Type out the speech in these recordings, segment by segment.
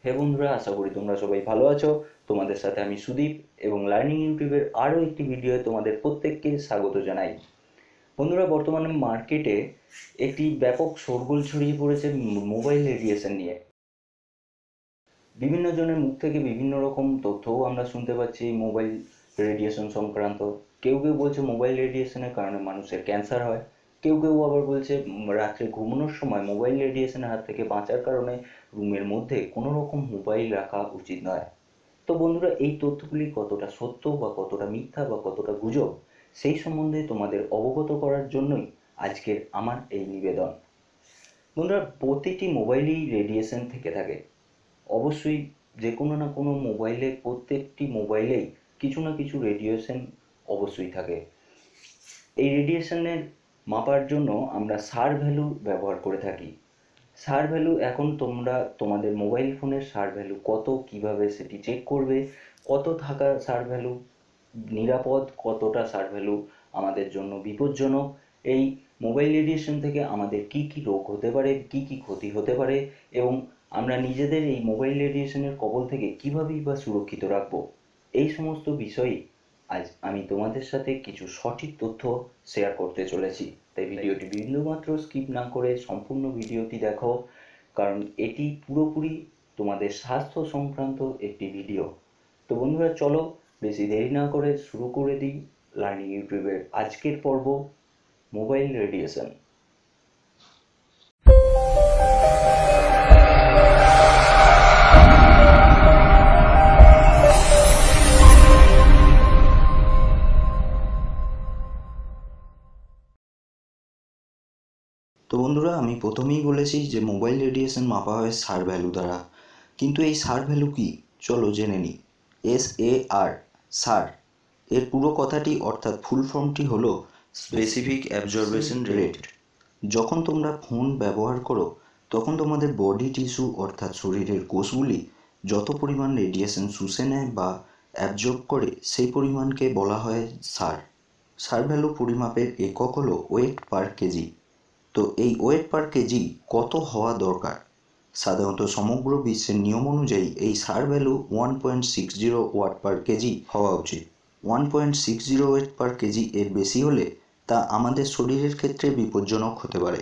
হে বন্ধুরা, আশা করি তোমরা সবাই ভালো আছো। তোমাদের সাথে আমি সুদীপ এবং লার্নিং ইউটিউবের আরও একটি ভিডিওয়ে তোমাদের প্রত্যেককে স্বাগত জানাই। বন্ধুরা, বর্তমানে মার্কেটে একটি ব্যাপক শোরগোল ছড়িয়ে পড়েছে মোবাইল রেডিয়েশন নিয়ে। বিভিন্ন জনের মুখ থেকে বিভিন্ন রকম তথ্যও আমরা শুনতে পাচ্ছি মোবাইল রেডিয়েশন সংক্রান্ত। কেউ কেউ বলছে মোবাইল রেডিয়েশনের কারণে মানুষের ক্যান্সার হয়, কেউ কেউ আবার বলছে রাত্রে ঘুমানোর সময় মোবাইল রেডিয়েশনের হাত থেকে বাঁচার কারণে রুমের মধ্যে কোনো রকম মোবাইল রাখা উচিত নয়। তো বন্ধুরা, এই তথ্যগুলি কতটা সত্য বা কতটা মিথ্যা বা কতটা গুজব, সেই সম্বন্ধে তোমাদের অবগত করার জন্যই আজকের আমার এই নিবেদন। বন্ধুরা, প্রতিটি মোবাইলেই রেডিয়েশন থেকে থাকে। অবশ্যই যে কোনো না কোনো মোবাইলে, প্রত্যেকটি মোবাইলেই কিছু না কিছু রেডিয়েশন অবশ্যই থাকে। এই রেডিয়েশনের মাপার জন্য আমরা সার ভ্যালু ব্যবহার করে থাকি। সার ভ্যালু, এখন তোমরা তোমাদের মোবাইল ফোনের সার ভ্যালু কত, কিভাবে সেটি চেক করবে, কত থাকা সার ভ্যালু নিরাপদ, কতটা সার ভ্যালু আমাদের জন্য বিপজ্জনক, এই মোবাইল রেডিয়েশন থেকে আমাদের কি কি রোগ হতে পারে, কি কি ক্ষতি হতে পারে, এবং আমরা নিজেদের এই মোবাইল রেডিয়েশনের কবল থেকে কীভাবেই বা সুরক্ষিত রাখবো, এই সমস্ত বিষয়ে আজ আমি তোমাদের সাথে কিছু সঠিক তথ্য শেয়ার করতে চলেছি। তাই ভিডিওটি বিন্দুমাত্র স্কিপ না করে সম্পূর্ণ ভিডিওটি দেখো, কারণ এটি পুরোপুরি তোমাদের স্বাস্থ্য সংক্রান্ত একটি ভিডিও। তো বন্ধুরা, চলো বেশি দেরি না করে শুরু করে দিই লার্নিং ইউটিউবের আজকের পর্ব, মোবাইল রেডিয়েশন। তো বন্ধুরা, আমি প্রথমেই বলেছি যে মোবাইল রেডিয়েশন মাপা হয় সার ভ্যালু দ্বারা। কিন্তু এই সার ভ্যালু কি, চলো জেনে নিই। SAR, সার, এর পুরো কথাটি অর্থাৎ ফুল ফর্মটি হলো স্পেসিফিক অ্যাবজর্বেশন রেট। যখন তোমরা ফোন ব্যবহার করো তখন তোমাদের বডি টিস্যু অর্থাৎ শরীরের কোষগুলি যত পরিমাণ রেডিয়েশন শুষে নেয় বা অ্যাবজর্ব করে, সেই পরিমাণকে বলা হয় সার। সার ভ্যালু পরিমাপের একক হলো ওয়েট পার কেজি। তো এই ওয়েট পার কেজি কত হওয়া দরকার? সাধারণত সমগ্র বিশ্বের নিয়ম অনুযায়ী এই সার ভ্যালু 1.60 ওয়াট পার কেজি হওয়া উচিত। 1.60 ওয়েট পার কেজি এর বেশি হলে তা আমাদের শরীরের ক্ষেত্রে বিপজ্জনক হতে পারে।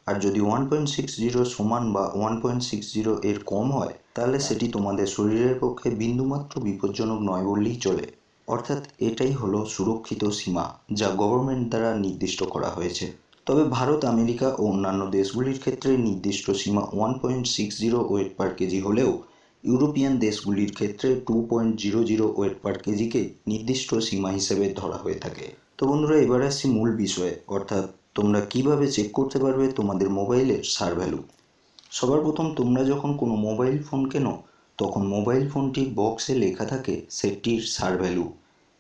আর যদি 1.60 সমান বা 1.60 এর কম হয়, তাহলে সেটি তোমাদের শরীরের পক্ষে বিন্দুমাত্র বিপজ্জনক নয় বললেই চলে। অর্থাৎ এটাই হলো সুরক্ষিত সীমা, যা গভর্নমেন্ট দ্বারা নির্দিষ্ট করা হয়েছে। তবে ভারত, আমেরিকা ও অন্যান্য দেশগুলির ক্ষেত্রে নির্দিষ্ট সীমা 1.60 ওয়েট পার কেজি হলেও ইউরোপিয়ান দেশগুলির ক্ষেত্রে 2.00 ওয়েট পার কেজিকে নির্দিষ্ট সীমা হিসেবে ধরা হয়ে থাকে। তো বন্ধুরা, এবার আসছি মূল বিষয়ে, অর্থাৎ তোমরা কিভাবে চেক করতে পারবে তোমাদের মোবাইলের সার ভ্যালু। সবার প্রথম, তোমরা যখন কোনো মোবাইল ফোন কেনো তখন মোবাইল ফোনটির বক্সে লেখা থাকে সেটটির সার ভ্যালু।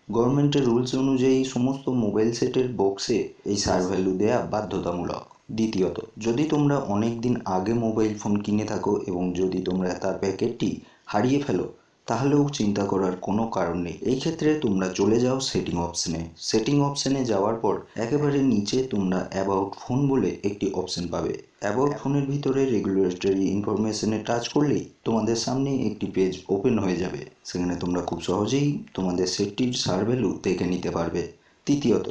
গভর্নমেন্টের রুলস অনুযায়ী সমস্ত মোবাইল সেটের বক্সে এই সার ভ্যালু দেওয়া বাধ্যতামূলক। দ্বিতীয়ত, যদি তোমরা অনেক দিন আগে মোবাইল ফোন কিনে থাকো এবং যদি তোমরা তার প্যাকেটটি হারিয়ে ফেলো, তাহলেও চিন্তা করার কোনো কারণ নেই। এই ক্ষেত্রে তোমরা চলে যাও সেটিং অপশনে। সেটিং অপশনে যাওয়ার পর একেবারে নিচে তোমরা অ্যাবাউট ফোন বলে একটি অপশন পাবে। অ্যাবাউট ফোনের ভিতরে রেগুলেটরি ইনফরমেশনে টাচ করলেই তোমাদের সামনে একটি পেজ ওপেন হয়ে যাবে। সেখানে তোমরা খুব সহজেই তোমাদের সেটটির সার ভ্যালু দেখে নিতে পারবে। তৃতীয়ত,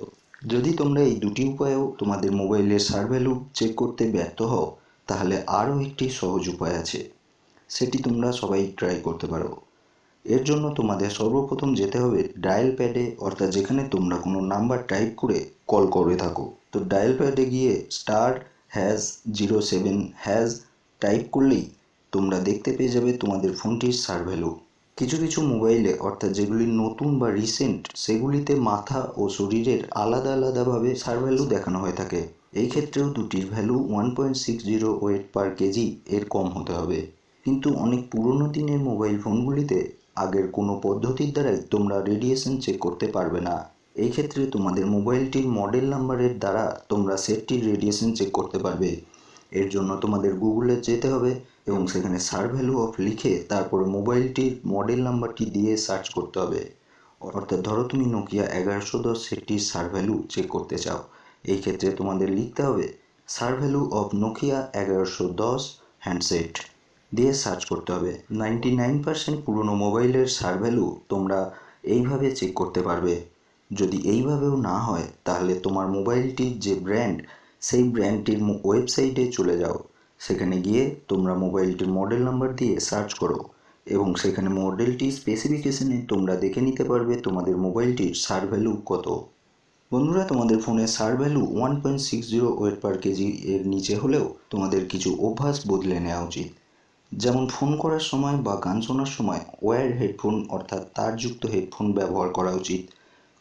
যদি তোমরা এই দুটি উপায়েও তোমাদের মোবাইলের সার ভ্যালু চেক করতে ব্যর্থ হও, তাহলে আরও একটি সহজ উপায় আছে, সেটি তোমরা সবাই ট্রাই করতে পারো। এর জন্য তোমাদের সর্বপ্রথম যেতে হবে ডায়াল প্যাডে, অর্থাৎ যেখানে তোমরা কোনো নাম্বার টাইপ করে কল করে থাকো। তো ডায়াল প্যাডে গিয়ে *#07# টাইপ করলেই তোমরা দেখতে পেয়ে যাবে তোমাদের ফোনটির সার ভ্যালু। কিছু কিছু মোবাইলে, অর্থাৎ যেগুলি নতুন বা রিসেন্ট, সেগুলিতে মাথা ও শরীরের আলাদা আলাদাভাবে সার ভ্যালু দেখানো হয়ে থাকে। এই ক্ষেত্রেও দুটির ভ্যালু 1.60 ওয়েট পার কেজি এর কম হতে হবে। কিন্তু অনেক পুরনো দিনের মোবাইল ফোনগুলিতে আগের কোনো পদ্ধতির দ্বারাই তোমরা রেডিয়েশন চেক করতে পারবে না। এই ক্ষেত্রে তোমাদের মোবাইলটির মডেল নাম্বারের দ্বারা তোমরা সেটটির রেডিয়েশন চেক করতে পারবে। এর জন্য তোমাদের গুগলে যেতে হবে এবং সেখানে সার ভ্যালু অফ লিখে তারপরে মোবাইলটির মডেল নাম্বারটি দিয়ে সার্চ করতে হবে। অর্থাৎ ধরো তুমি নোকিয়া 1110 সেটটির সার ভ্যালু চেক করতে চাও। এই ক্ষেত্রে তোমাদের লিখতে হবে সার ভ্যালু অফ নোকিয়া 1110 হ্যান্ডসেট। দিয়ে সার্চ করতে হবে। 99% পুরনো মোবাইলের সার ভ্যালু তোমরা এইভাবে চেক করতে পারবে। যদি এইভাবেও না হয় তাহলে তোমার মোবাইলটির যে ব্র্যান্ড, সেই ব্র্যান্ডটির ওয়েবসাইটে চলে যাও। সেখানে গিয়ে তোমরা মোবাইলটির মডেল নাম্বার দিয়ে সার্চ করো এবং সেখানে মডেলটির স্পেসিফিকেশনে তোমরা দেখে নিতে পারবে তোমাদের মোবাইলটির সার ভ্যালু কত। বন্ধুরা, তোমাদের ফোনের সার ভ্যালু 1.60 ওয়েট পার কেজি এর নিচে হলেও তোমাদের কিছু অভ্যাস বদলে নেওয়া উচিত। যেমন ফোন করার সময় বা গান শোনার সময় ওয়্যার্ড হেডফোন অর্থাৎ তারযুক্ত হেডফোন ব্যবহার করা উচিত।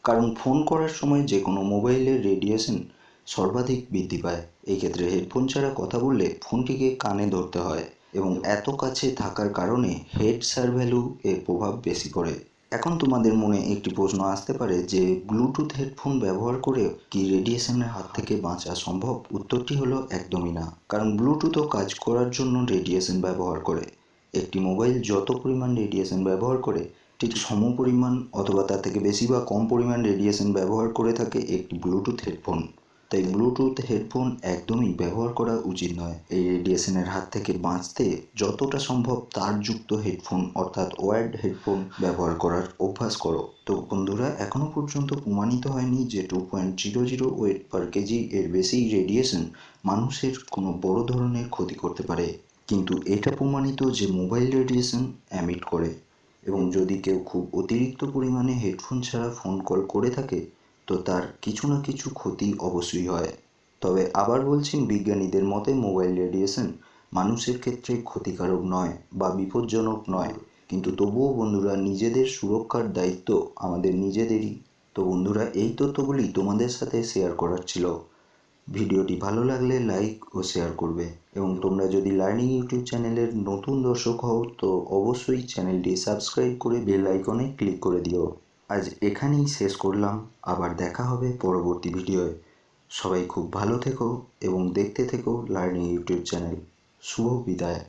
কারণ ফোন করার সময় যে কোনো মোবাইলের রেডিয়েশন সর্বাধিক বৃদ্ধি পায়। এই ক্ষেত্রে হেডফোন ছাড়া কথা বললে ফোনটিকে কানে ধরতে হয় এবং এত কাছে থাকার কারণে হেড সার ভ্যালু এর প্রভাব বেশি পড়ে। এখন তোমাদের মনে একটি প্রশ্ন আসতে পারে যে ব্লুটুথ হেডফোন ব্যবহার করে কি রেডিয়েশনের হাত থেকে বাঁচা সম্ভব? উত্তরটি হলো একদমই না। কারণ ব্লুটুথও কাজ করার জন্য রেডিয়েশন ব্যবহার করে। একটি মোবাইল যত পরিমাণ রেডিয়েশন ব্যবহার করে ঠিক সমপরিমাণ অথবা তার থেকে বেশি বা কম পরিমাণ রেডিয়েশন ব্যবহার করে থাকে একটি ব্লুটুথ হেডফোন। তাই ব্লুটুথ হেডফোন একদমই ব্যবহার করা উচিত নয়। এই রেডিয়েশনের হাত থেকে বাঁচতে যতটা সম্ভব তারযুক্ত হেডফোন অর্থাৎ ওয়্যার্ড হেডফোন ব্যবহার করার অভ্যাস করো। তো বন্ধুরা, এখনও পর্যন্ত প্রমাণিত হয়নি যে 2.00 ওয়েট পার কেজি এর বেশি রেডিয়েশন মানুষের কোনো বড় ধরনের ক্ষতি করতে পারে। কিন্তু এটা প্রমাণিত যে মোবাইল রেডিয়েশন এমিট করে এবং যদি কেউ খুব অতিরিক্ত পরিমাণে হেডফোন ছাড়া ফোন কল করে থাকে তো তার কিছু না কিছু ক্ষতি অবশ্যই হয়। তবে আবার বলছি, বিজ্ঞানীদের মতে মোবাইল রেডিয়েশন মানুষের ক্ষেত্রে ক্ষতিকারক নয় বা বিপজ্জনক নয়, কিন্তু তবুও বন্ধুরা নিজেদের সুরক্ষার দায়িত্ব আমাদের নিজেদেরই। তো বন্ধুরা, এই তথ্যগুলি তোমাদের সাথে শেয়ার করার ছিল। ভিডিওটি ভালো লাগলে লাইক ও শেয়ার করবে এবং তোমরা যদি লার্নিং ইউটিউব চ্যানেলের নতুন দর্শক হও তো অবশ্যই চ্যানেলটি সাবস্ক্রাইব করে বেল আইকনে ক্লিক করে দিও। আজ এখানেই শেষ করলাম, আবার দেখা হবে পরবর্তী ভিডিওয়। সবাই খুব ভালো থেকো এবং দেখতে থেকো লার্নিং ইউটিউব চ্যানেল। শুভ বিদায়।